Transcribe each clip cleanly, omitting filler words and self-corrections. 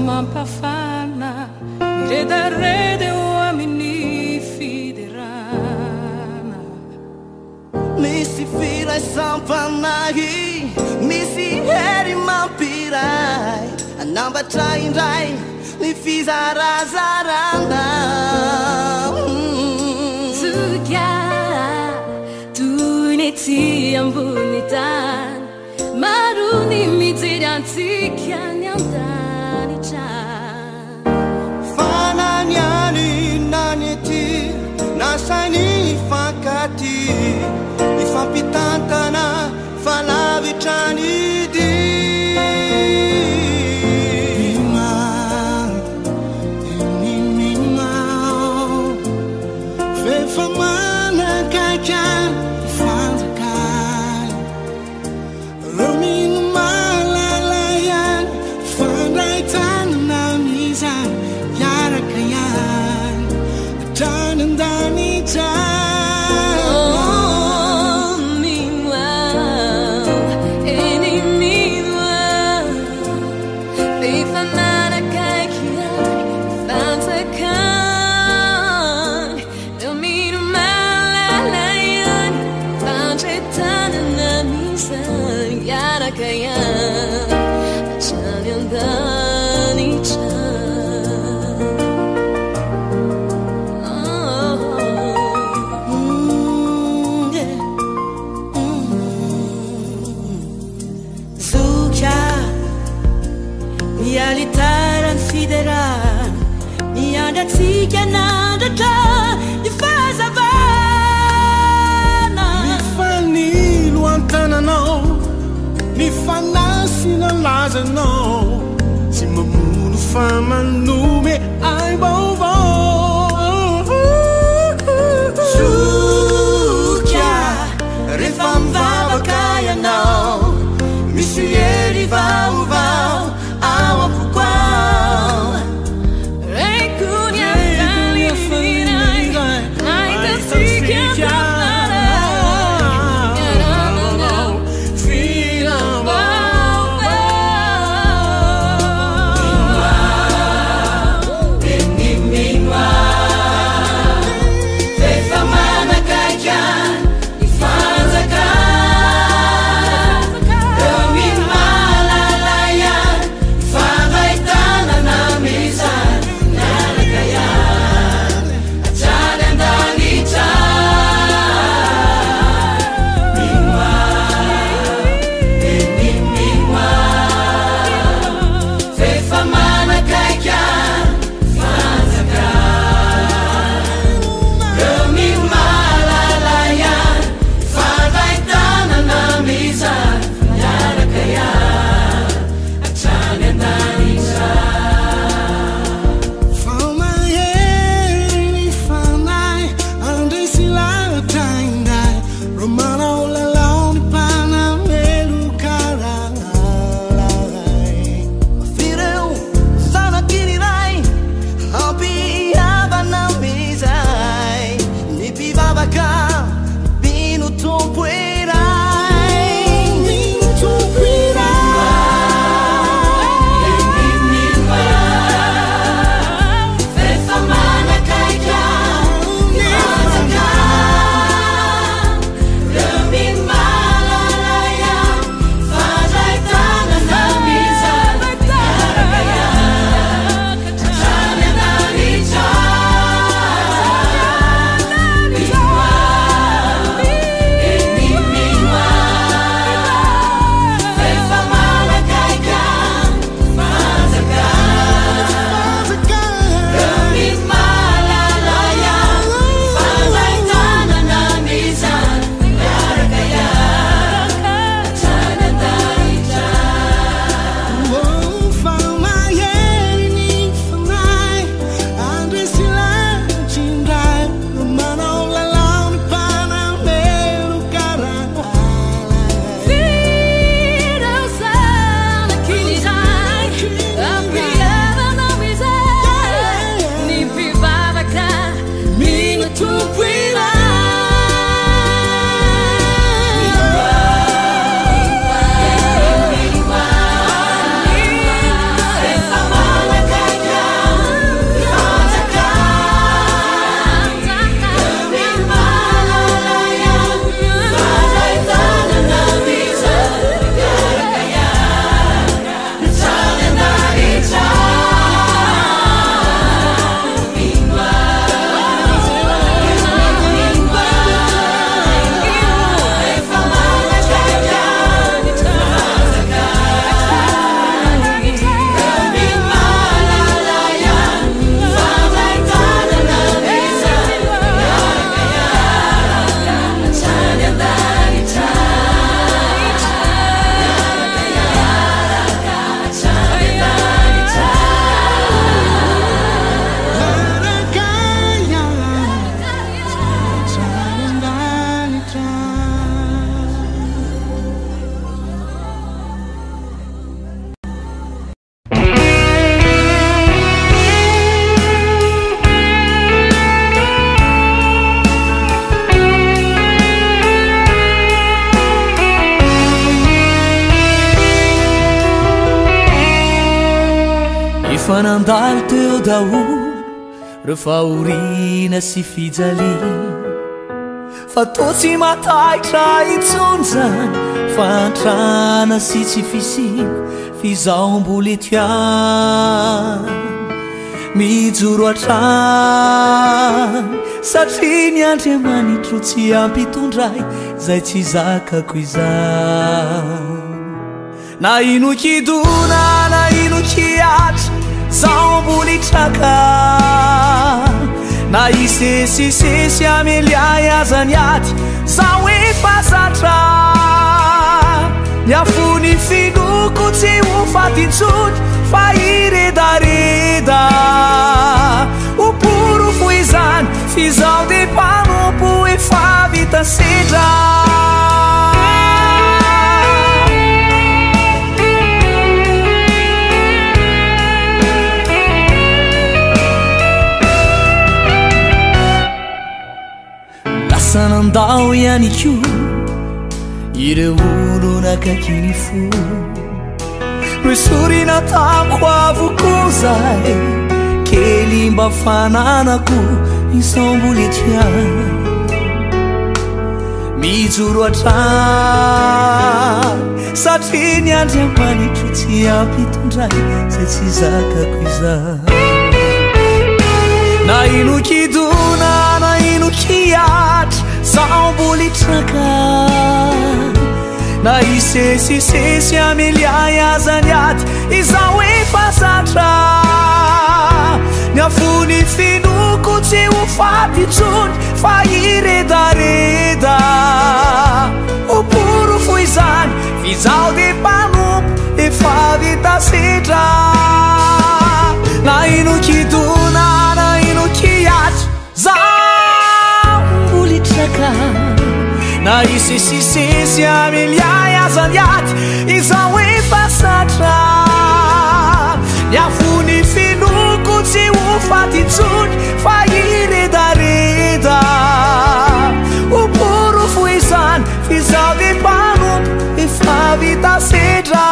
Mampafana miredarrede uomini fiderana Misi firai sampanahi Misi heri mampirai Anamba traindrai li fizarazaranda. Suka tuineti ambunitan maruni mizirantikan yandani chan. Fananyani naneti nasani fakati ifampitantana falavitrani di. Realitaran sideran mi ada tiga nada di fazavana Mi fani luantana no mi fanasi na laza no si mamuno fama nume ai bovo Sukia rifamvava kaya no mi sieri vau vau awa pukwau Rekunya kali firai Naita tiga kapara Yarana Fira rehefa nandalo teo daholo reo fahorina sy fijaly fa toa tsy mataitra itsony zany fantrana sy tsy fisina fizaho mbola etiany mijoro atrany satria ny Andriamanitro tsy ampitondray zay tsy zakako izany na ino kidona na ino kiatra zaho mbola itraka na isesisesy ameliay azany aty zaho efa zatra ny afony finoko tsy ho fatintsony fa iredareda oporofo izany fizaho de mpanompo efa vita sedra nandao ihany ko ireo olo nakakiny fo roesorina tamiko avoko zay kely mba fananako izao mbola etiany mijoro atrany satria ny Andriamanitro tsy ampitondray zay tsy zakako izany na ino kidona na ino kiatra zaho mbola itraka na isesisesy ameliay azany aty izaho efa zatra ny afony finoko tsy ho fatintsony fa iredareda oporofo izany fizaho de mpanompo efa vita sedra na ino kidona na ino kiatra zaho mbola itraka na isesisesy ameliay azany aty izaho efa zatra ny afony finoko tsy ho fatintsony fa iredareda oporofo izany fizaho de mpanompo efa vita sedra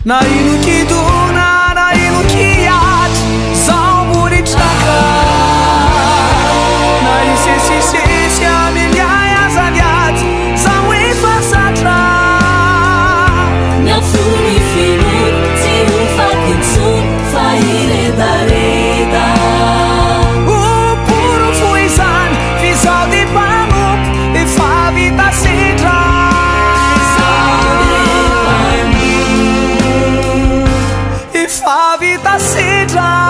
na ino kidona na ino kiatra zaho mbola itraka na isesisesy ameliay azany aty zaho efa zatra ny afony finoko tsy ho fatintsony fa iredareda oporofo izany fizaho de mpanompo efa vita sedra a vita sedra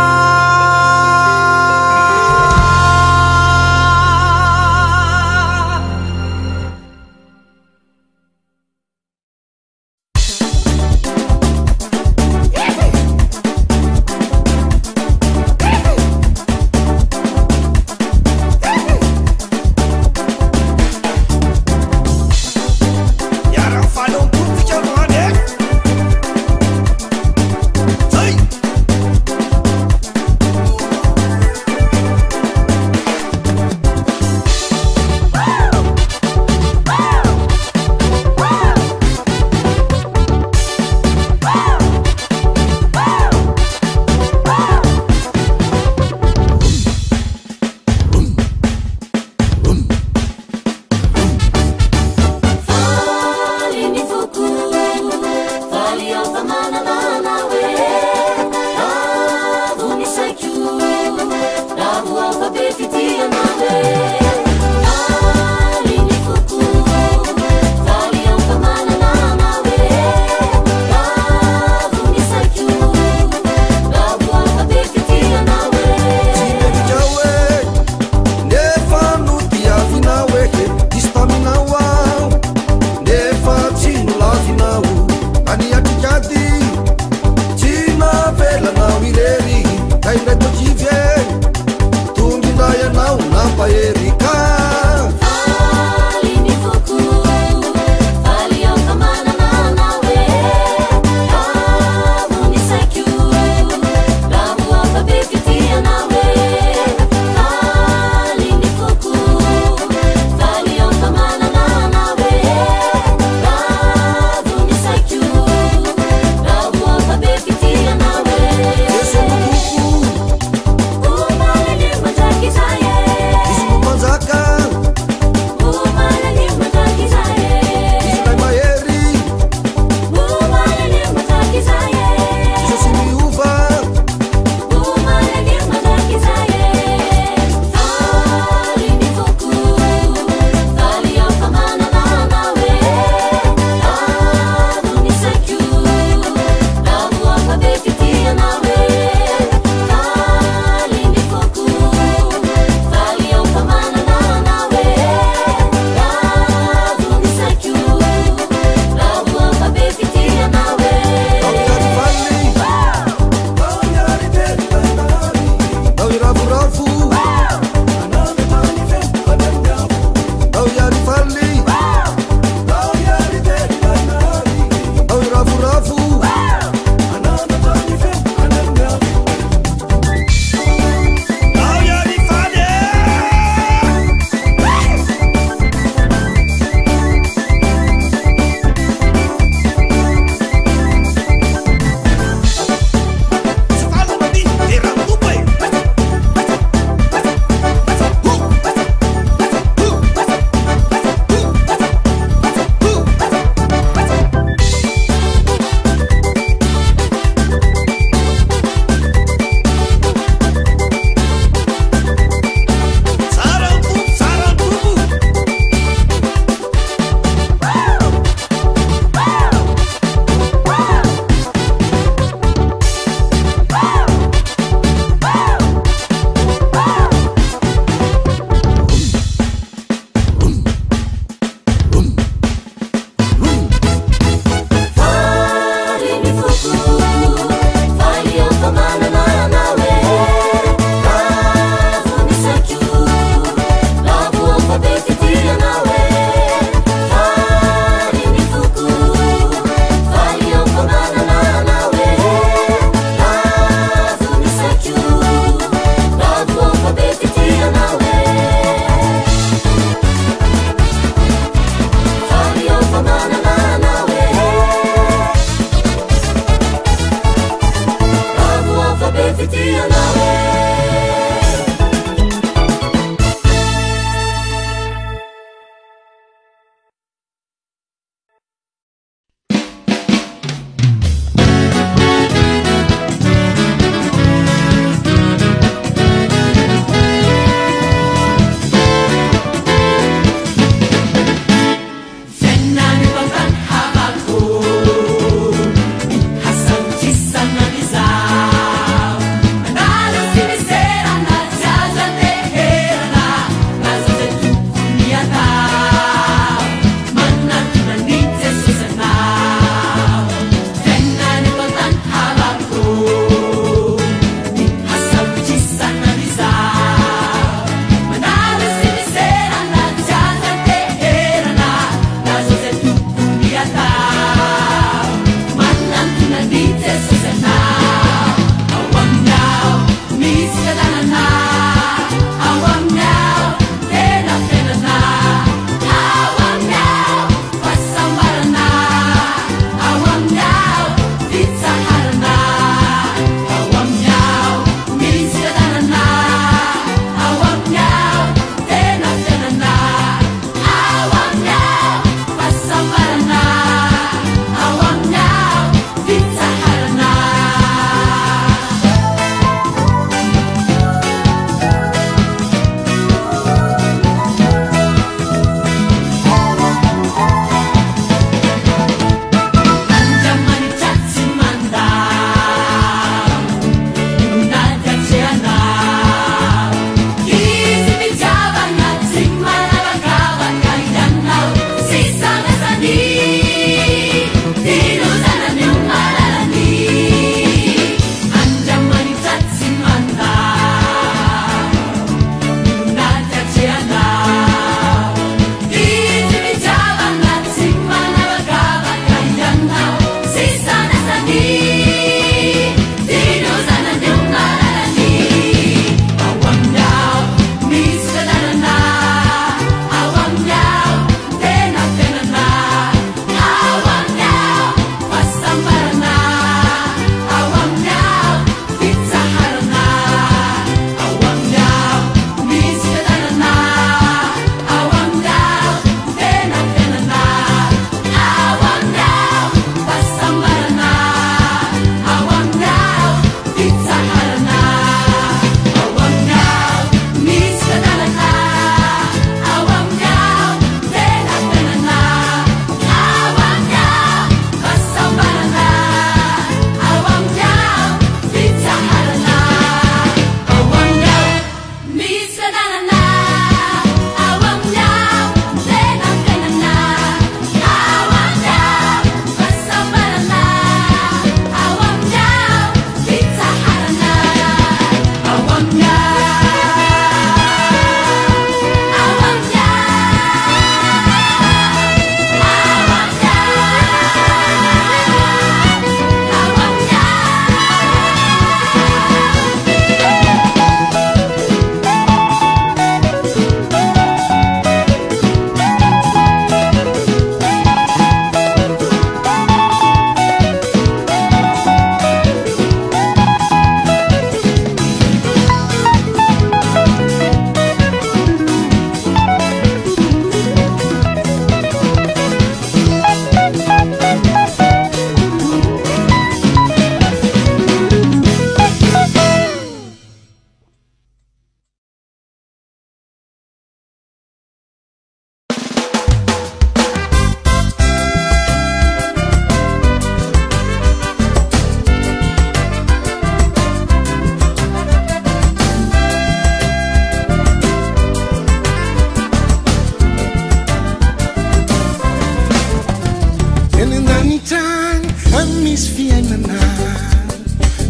Enendanitran amis fiainana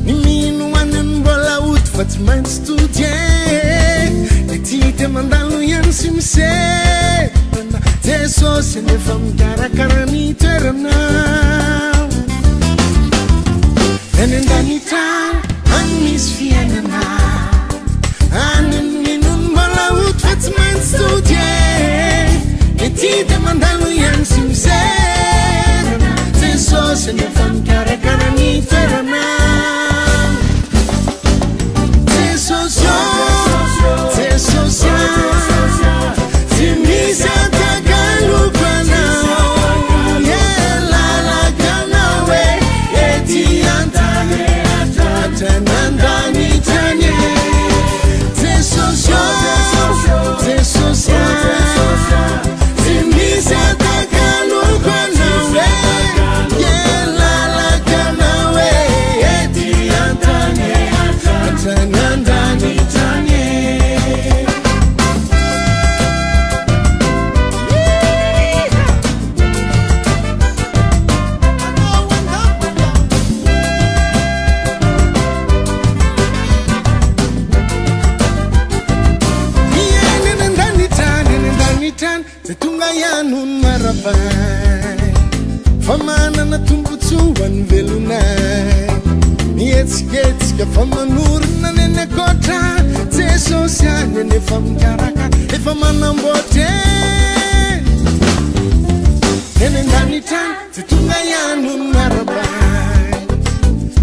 Ni mino anan mbola oto fa tsy maintsy tody Ny tia mandalo ihany sy misedana Jesosy nefa mikarakara ny toerana Enendanitran amis fiainana Anan mino mbola oto fa tsy maintsy tody Ny tia mandalo ihany sy misedana Jesosy nefa mikarakara ny toerana Jesosy Jesosy Tsy misy atakalokana Elalanao ety antany Atanandanitrany Jesosy Jesosy Tsy misy atakalokana Elalanao ety antany Atanandanitrany Zay tonga ihany ho marabay Fa manana tombotsoany velonay Mihetsiketsika fa manorona neny akoatra Jesosy any nefa mikaraka efa manamboatra Eny an-danitrany zay tonga ihany ho marabay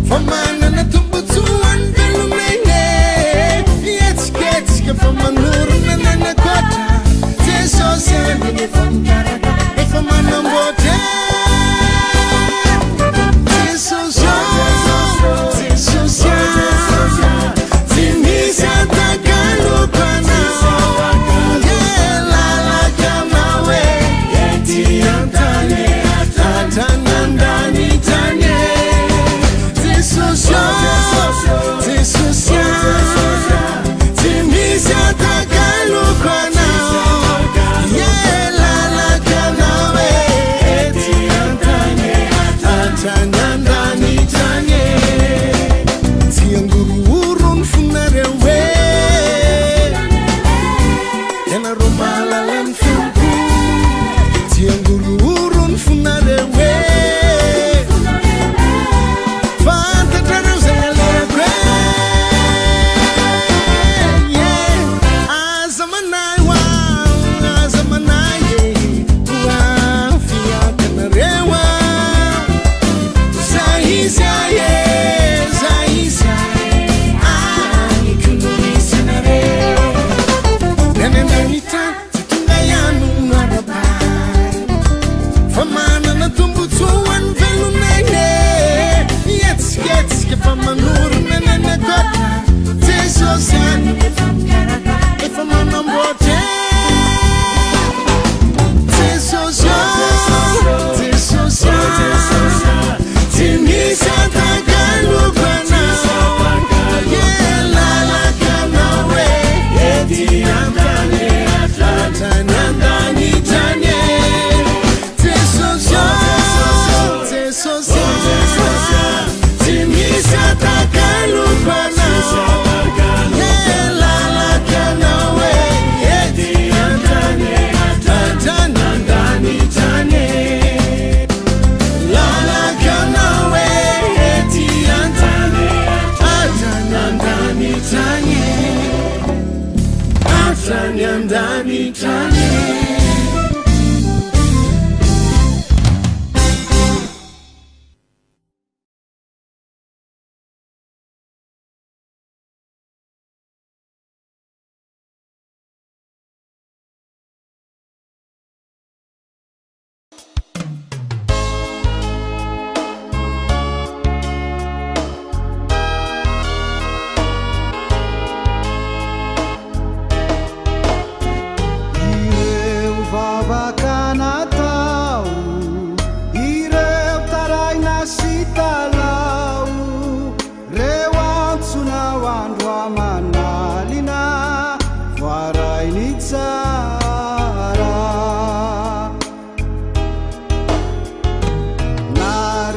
Fa manana tombotsoany velonay Mihetsiketsika fa manorona neny akoatra Jesosy any nefa mikaraka efa manamboatra Jesosy Jesosy Tsy misy atakalokana Elalakanao ety antany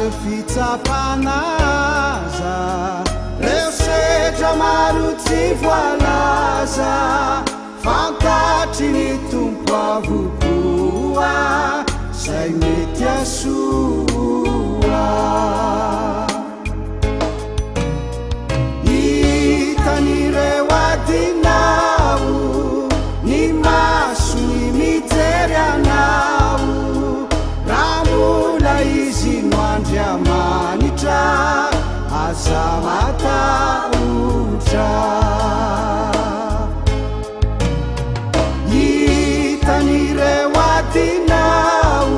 Maro fitsapanaza reo sedra maro tsy voalaza fantatry ny tompo avokoa zay mety asoa hitan'ireo adinao ny maso ny mijery anao raha mbola izy no andriamanitra aza matahotra hitan'ireo adinao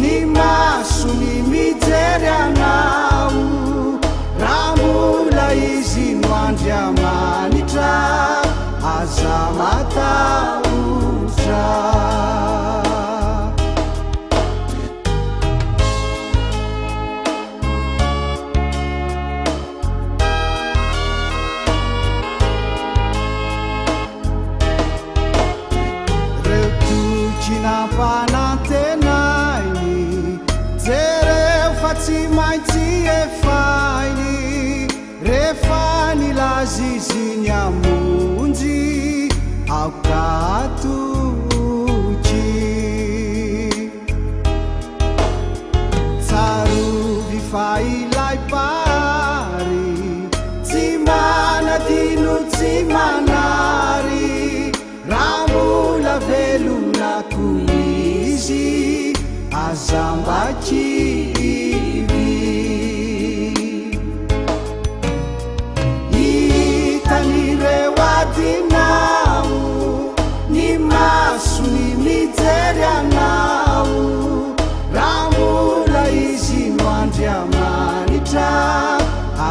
ny maso ny mijery anao raha mbola izy no andriamanitra aza matahotra Nampanantenainy jereo fa tsy maintsy efainy rehefa nilaziziny amonjy aokatoky tsarovy fa ilay pary tsy manadino tsy manary raha mbola velonako izy azambakivy hitan'ireo adinao ny maso ny mijery anao raha mbola izy no andriamanitra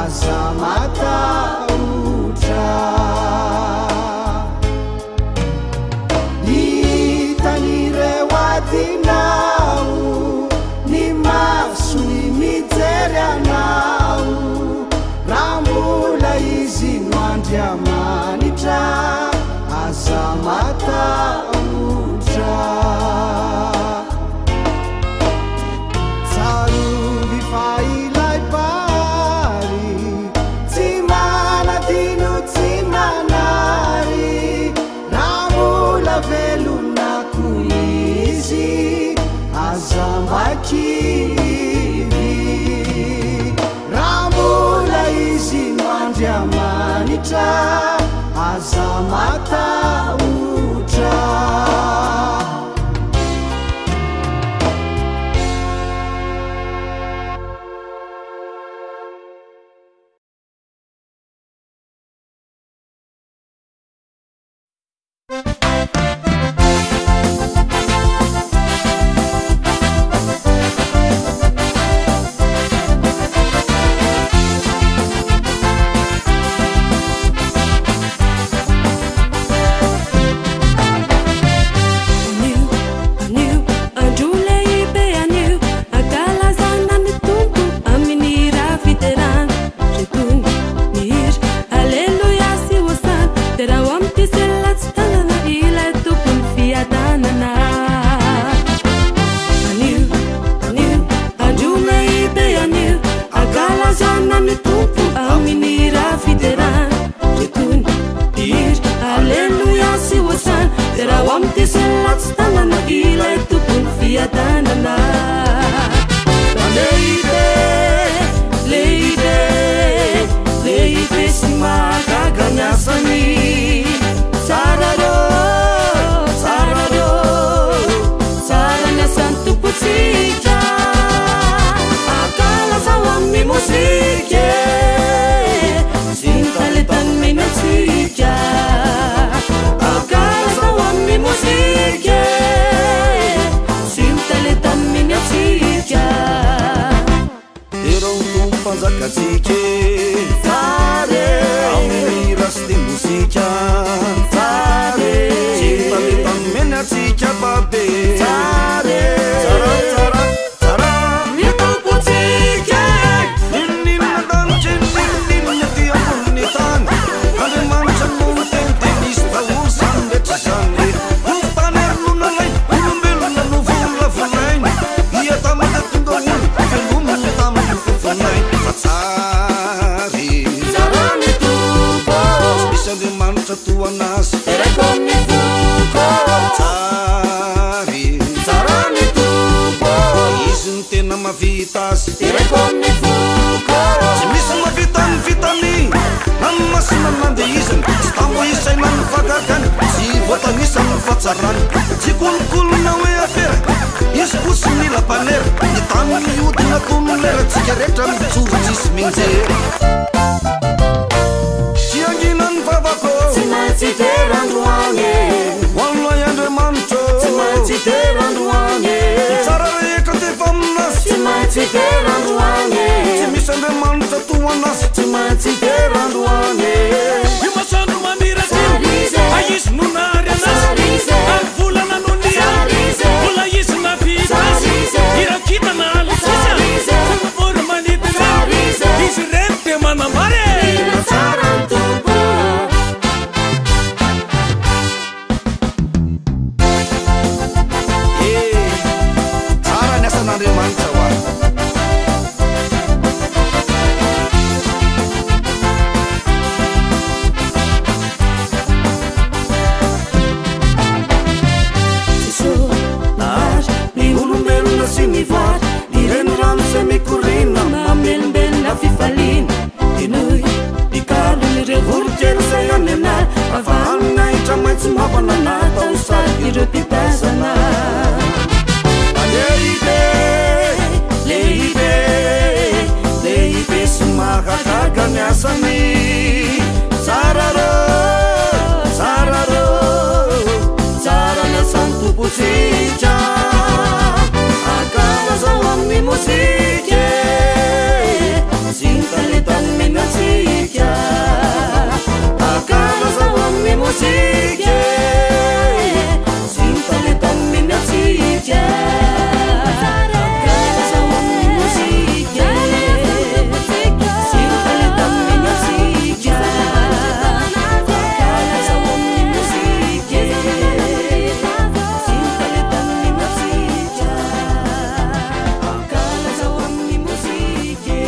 aza matahotra hitan'ireo adinao ny maso ny mijery anao raha mbola izy no andriamanitra aza matahotra tsarovy fa ilay pary tsy manadino tsy manary raha mbola velonako izy azambakivy raha mbola izy no andriamanitra aza matahotra ny tena mavita azy Tsy misy mavita ny vitany nany masina nandeha izany tsy tambo isaina ny vakakany tsy voatanisany fatsarany tsy kolokolona hoe afera izy kotsy mila panera ny tany miodina tonolera tsika rehetra mijoro tsisy minjery tsy angina ny vavako Tsy maintsy terandoany hoanloa Andriamanitra Tsy maintsy terandoany tsara rehetra tefa aminazy Tsy maintsy terandoany tsy misy Andriamanitra toanazy Tsy maintsy terandoany io masoandro mamiratsy Sarize aizy nonary anazy Sarize ary volana nonia Sarize vola izy navita Sarize irakitana alisisa Sarize vory manidina Sarize izy reny de manambare Ina tsara ny tompo tsara ny asan'Andriamanitra ho azy Ny olombelona sy mivoatra ireny rano sy mikorina mamelombelona fifaliana Inoy ikalon'ireo vorokely zay any anary avanina hitra maintsy mavana natao sady ireo mpipasana lehibe sy mahagaga ny asany tsara ny asan'ny tompotsika akalazao amin'ny mozika sy ny taletany minatsika akalazao amin'ny mozika sy ny taletany minatsika akalazao amin'ny mozika sy ny taletany minatsika akalazao amin'ny mozika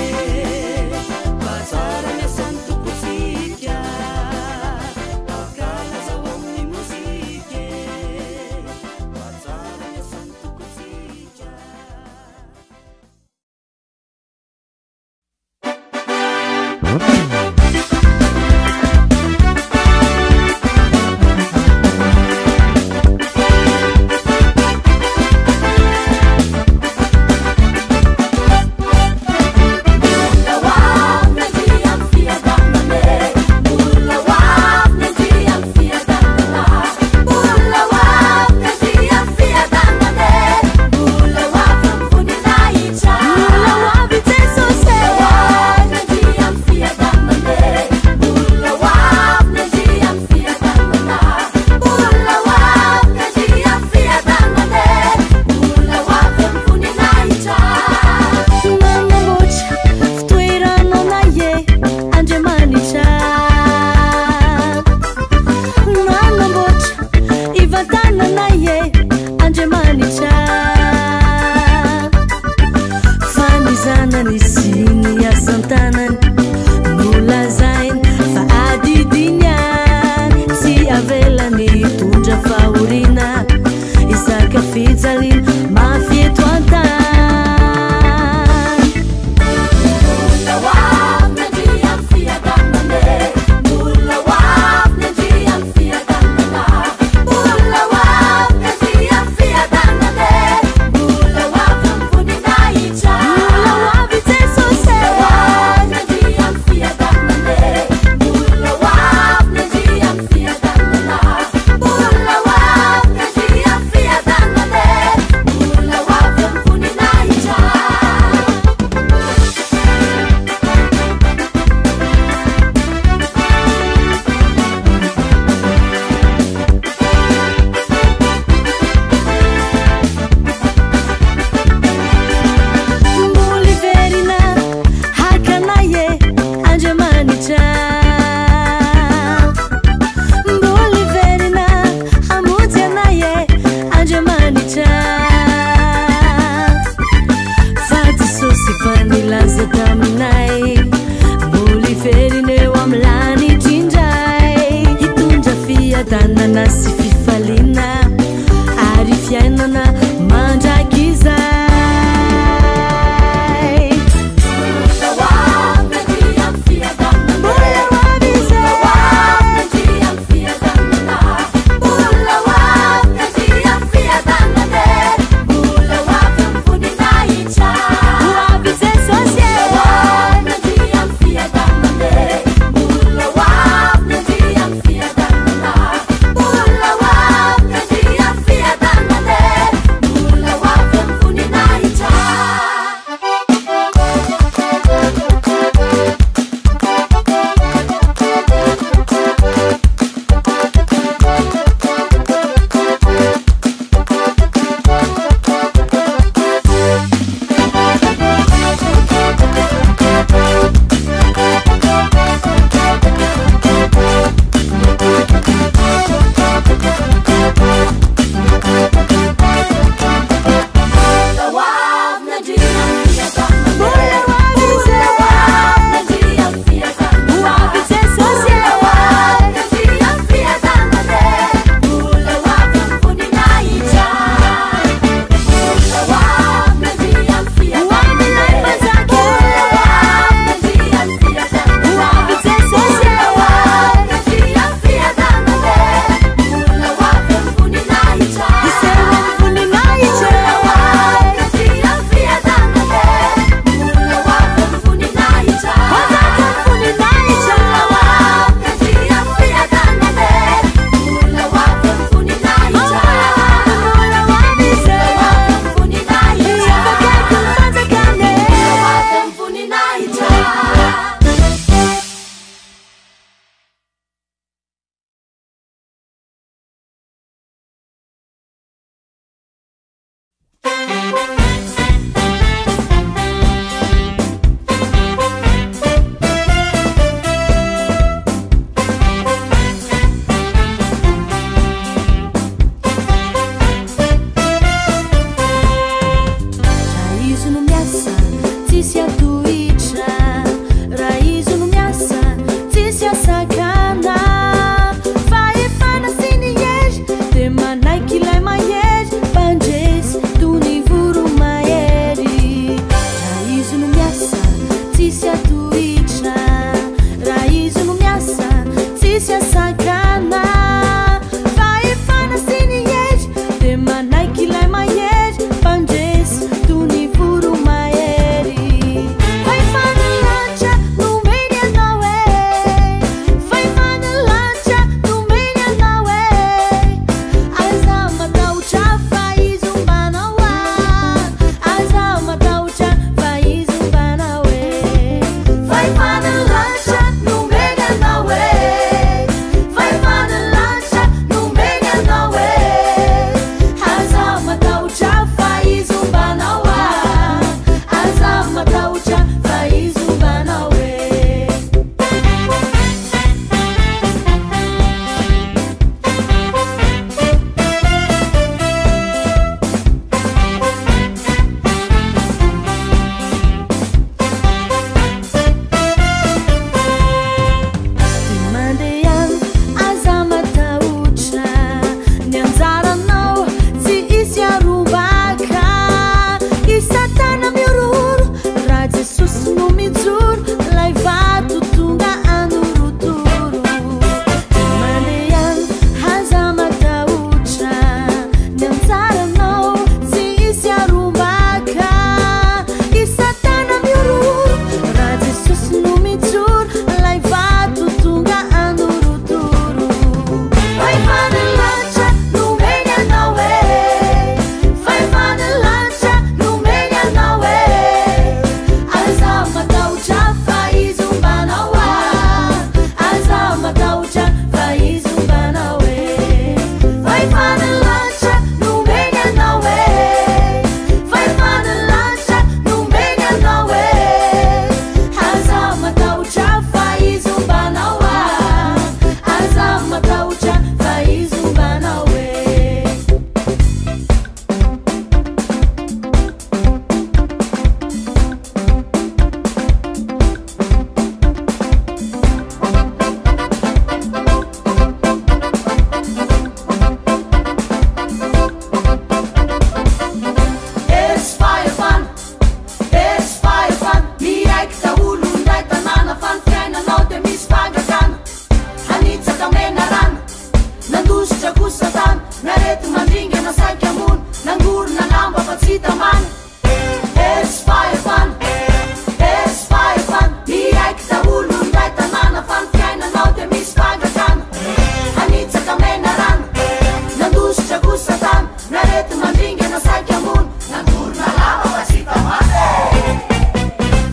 miasa tsisy atohitra raha izy no miasa tsisy asakana fa efa nasiny hery de manaiky ilay mahery mpandresy tony voro mahery raha izy no miasa tsisy atohitra raha izy no miasa tsisy asakana fa efa nasiny hery de manaiky ilay mahery mpandresy tony voro mahery vai fanilatra nomeny anao e vai fanilatra nomeny anao e aza matahotra fa izy ombanao a aza matahotra fa izy ombanao e vai fanilatra nomeny anao e vai fanilatra nomeny anao e aza matahotra fa izy ombanao a aza matahotra fa izy ombanao e Mandehana aza matahotra ny anjaranao tsy isy arobaka isatana miororo raha Jesosy no mijoro lay vato tonga anorotoro mandehana aza matahotra ny anjaranao tsy isy arobaka isatana miororo raha Jesosy no mijoro lay vato tonga anorotoro vai fanilatra nomeny anao e vai fanilatra nomeny anao e aza matahotra fa izy ombanao a aza matahotra fa izy ombanao e vai fanilatra nomeny anao e vai fanilatra nomeny anao e aza matahotra fa izy ombanao a aza matahotra fa izy ombanao e Esfaefana miraiky daholo ndray tanàna fa ny fiainanao de misy fagakana hanitsaka mena rano nandositra kosa tany narety mandringa nasaiky amony nangorona lamba fa tsy tamana Esfaefana miraiky daholo ndray tanàna fa ny fiainanao de misy fagakana hanitsaka mena rano nandositra kosa tany narety mandringa nasaiky amony nangorona lamba fa tsy tamana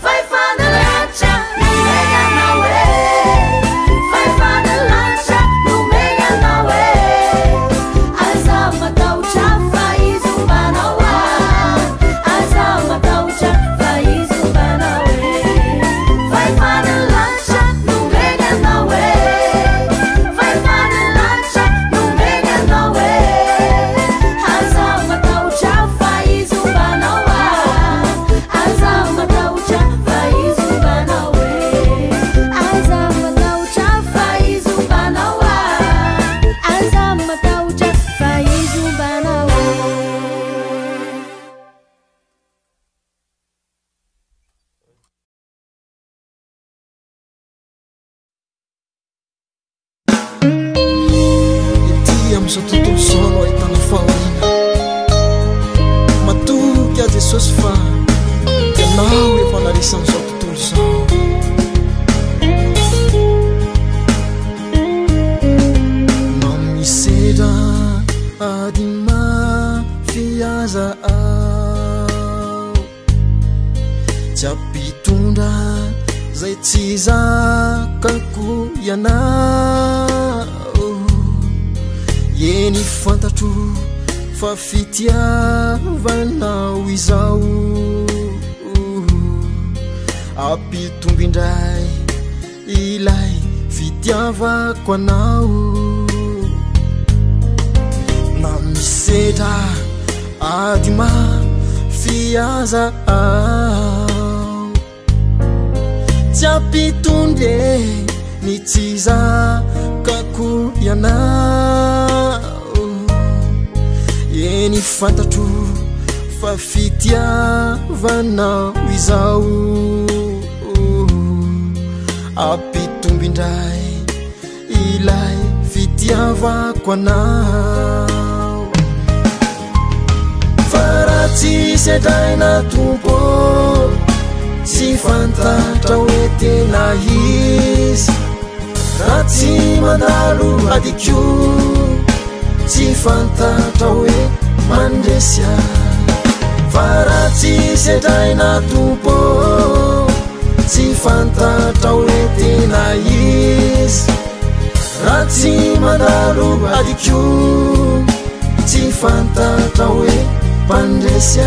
vai fanilatra nomeny anao e vai fanilatra nomeny anao e aza matahotra fa izy ombanao a aza matahotra fa izy ombanao e vai fanilatra nomeny anao e vai fanilatra nomeny anao e aza matahotra fa izy ombanao a aza matahotra fa izy ombanao e aza matahotra fa izy ombanao a aza matahotra fa izy ombanao e ety am'izao tontolo zao no ahitana fahoriana matoky a Jesosy fa ianao efa naresan'izao tontolo zao mamisedra adima fiaza ao tsy ampitondra zay tsy zakako ianao eny fantatro fa fitiavanao izao apitomby indray ilay fitiavako anao na misedra adyma fiaza tsy ampitondre ny tsy zakako ianao eny fantatro fa fitiavanao izao ampitombindray ilay fitiavako anao fa raha tsy sedraina tompo tsy fantatra hoe tena izy raha tsy mandalo adikio tsy fantatra hoe mandresy fa raha tsy sedraina tompo tsy fantatra hoe tena izy raha tsy mandalo adikio tsy fantatra hoe mandresy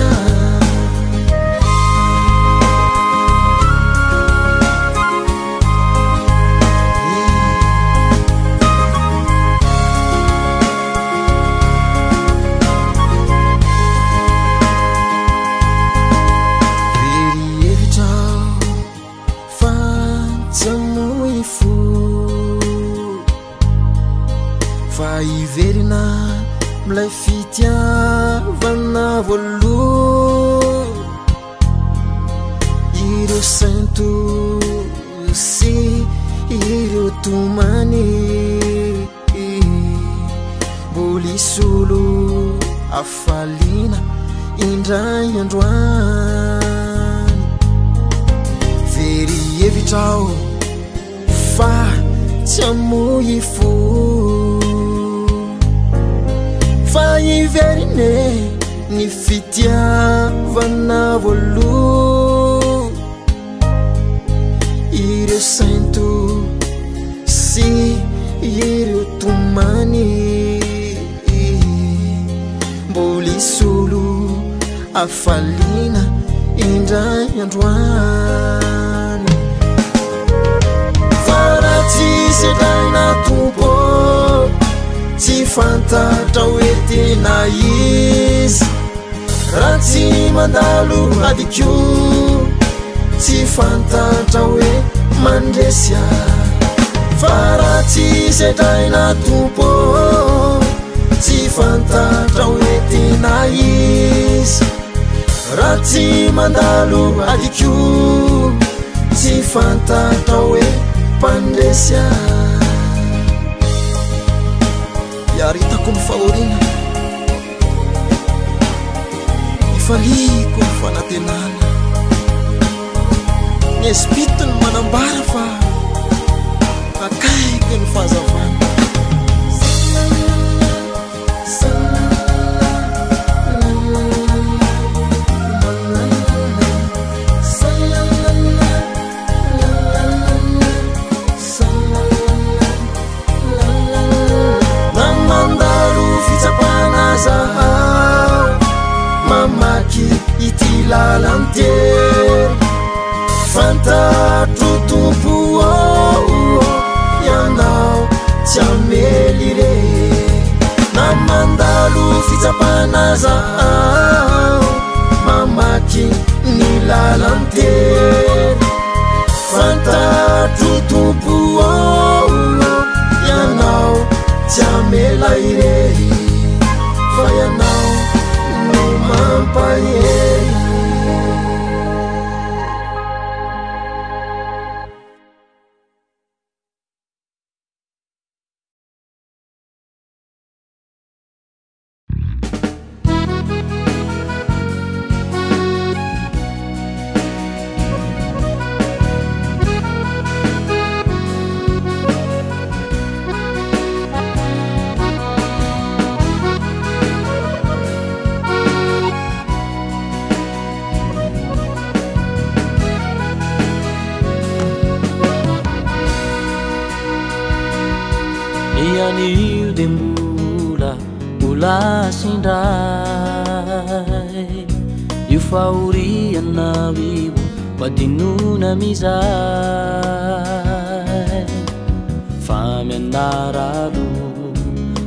iverina mlay fitiavana voalo ireo santo sy ireo tomany bolisolo afalina indray androany very evitrao fa tsy amoy fo fa iverine ny fitiavana voalo ireo santo sy ireo tomany bolisolo afalina indray androany fa raha tsy sedraina tompo tsy fantatra hoe tena izy raha tsy mandalo adikio tsy fantatra hoe mandresy fa raha tsy sedraina tompo tsy fantatra hoe tena izy raha tsy mandalo adikio tsy fantatra hoe mandresy iaritako ny fahorina ifaliko ny fanantenana ny espito ny manambara fa akaiky ny fahazavana mamaky ity lalantery fantatro tompo ianao tsy amely re na mandalo fitsapana zao mamaky ny lalantery fantatro tompo ianao tsy amelay re fa ianao no mampahery Ianio de mbola sindray io fahorianao io vadinona mizay fa mianaralo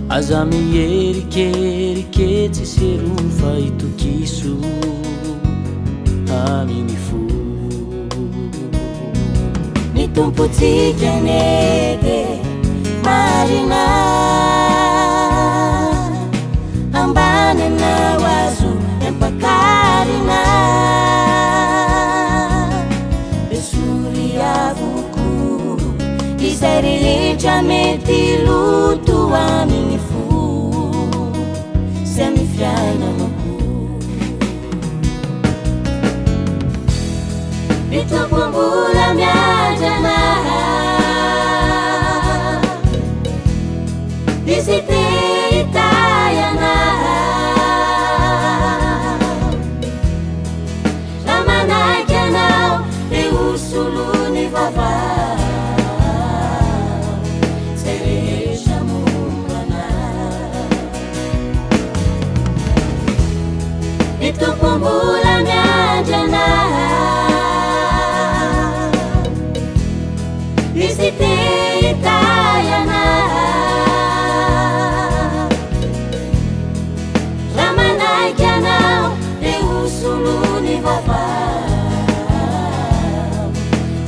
aza mierikeritry serono fa itokiso amin'ny fo ny tompotsikanedy marina ambanana oazo empakarina besory avoko izay rehetra mety loto amin'ny fo sy amin'ny fiainanako ny tompom-bola miandrana izy te hitayana raha manaiky anao de hosolony vavao zay rehetra mombana ny tompom-bola miandrana izy te hitayana raha manaiky anao de hosolony vavao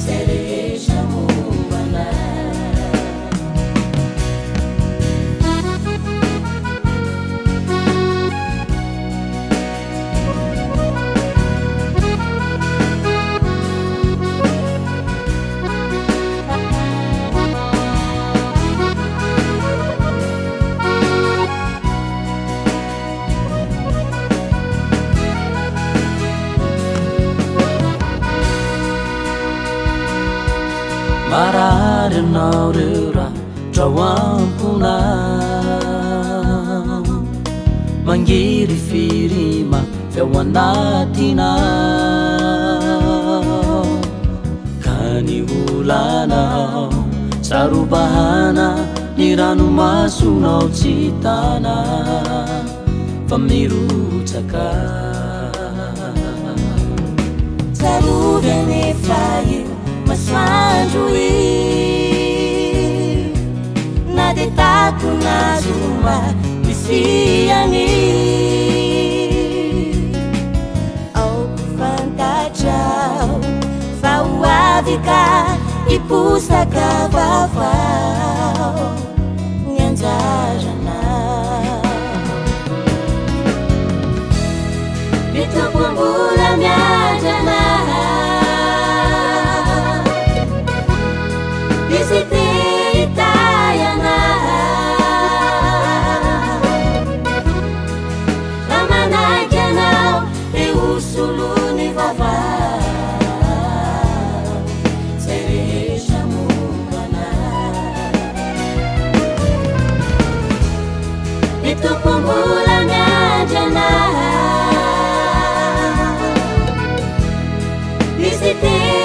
zay rehetra mombana marary anao reo raha drao ampona mangiry firima feo anatinao ka ny olanao sarobahana ny ranomasonao tsy tana fa mirotsaka sarovenefa io masoandro i na de tato nazoma misiany aoko fantatrao fa ho avy ka ipusaka vavao ny anjarana ny tompom-bola miandrana izy te hitayana raha manaiky anao de hosolony vavao zay rehetra mombana ny tompom-bola miandrana izy te